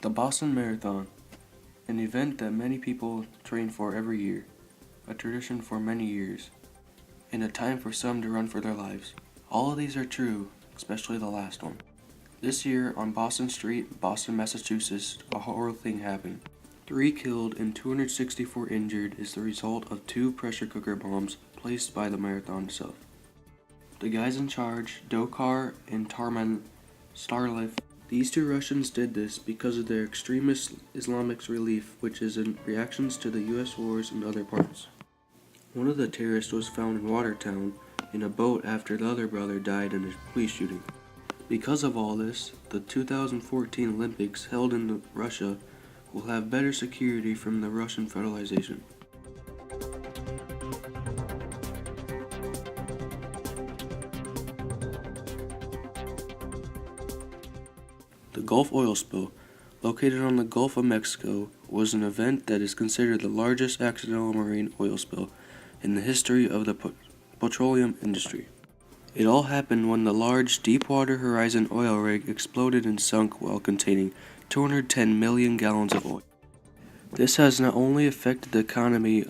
The Boston Marathon, an event that many people train for every year, a tradition for many years, and a time for some to run for their lives. All of these are true, especially the last one. This year on Boston Street, Boston, Massachusetts, a horrible thing happened. 3 killed and 264 injured is the result of 2 pressure cooker bombs placed by the marathon itself. The guys in charge, Dokar and Tarman Starlev, these 2 Russians did this because of their extremist Islamic relief, which is in reactions to the US wars in other parts. One of the terrorists was found in Watertown in a boat after the other brother died in a police shooting. Because of all this, the 2014 Olympics held in Russia will have better security from the Russian Federalization. The Gulf oil spill, located on the Gulf of Mexico, was an event that is considered the largest accidental marine oil spill in the history of the petroleum industry. It all happened when the large Deepwater Horizon oil rig exploded and sunk while containing 210 million gallons of oil. This has not only affected the economy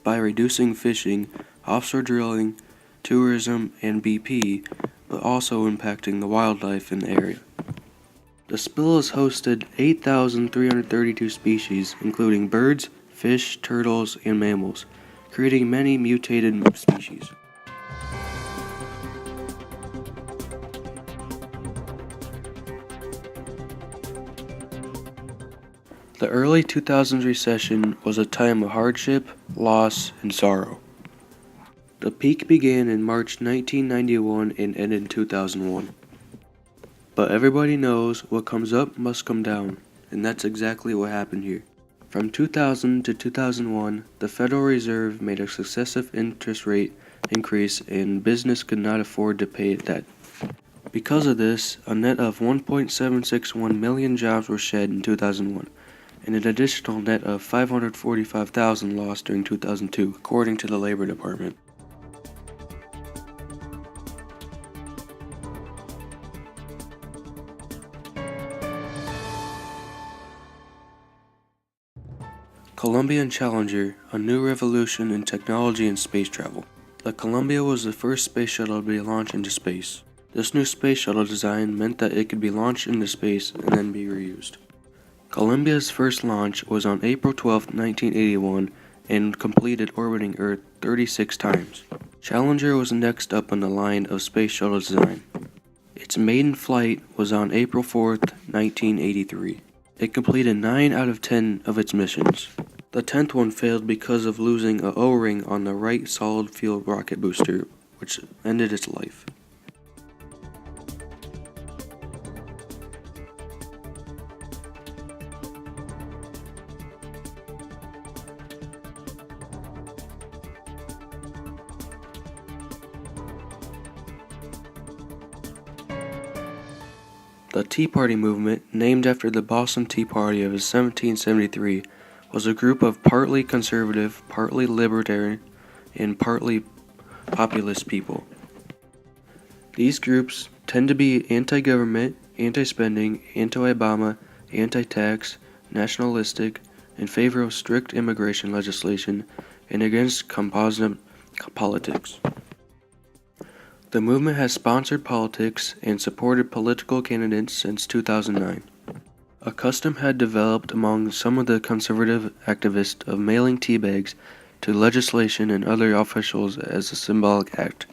by reducing fishing, offshore drilling, tourism, and BP, but also impacting the wildlife in the area. The spill has hosted 8,332 species, including birds, fish, turtles, and mammals, creating many mutated species. The early 2000s recession was a time of hardship, loss, and sorrow. The peak began in March 1991 and ended in 2001. But everybody knows what comes up must come down, and that's exactly what happened here. From 2000 to 2001, the Federal Reserve made a successive interest rate increase and business could not afford to pay that. Because of this, a net of 1.761 million jobs were shed in 2001, and an additional net of 545,000 lost during 2002, according to the Labor Department. Columbia and Challenger, a new revolution in technology and space travel. The Columbia was the first space shuttle to be launched into space. This new space shuttle design meant that it could be launched into space and then be reused. Columbia's first launch was on April 12, 1981, and completed orbiting Earth 36 times. Challenger was next up on the line of space shuttle design. Its maiden flight was on April 4, 1983. It completed 9 out of 10 of its missions. The 10th one failed because of losing an O-ring on the right solid fuel rocket booster, which ended its life. The Tea Party movement, named after the Boston Tea Party of 1773, was a group of partly conservative, partly libertarian, and partly populist people. These groups tend to be anti-government, anti-spending, anti-Obama, anti-tax, nationalistic, in favor of strict immigration legislation, and against composite politics. The movement has sponsored politics and supported political candidates since 2009. A custom had developed among some of the conservative activists of mailing tea bags to legislation and other officials as a symbolic act.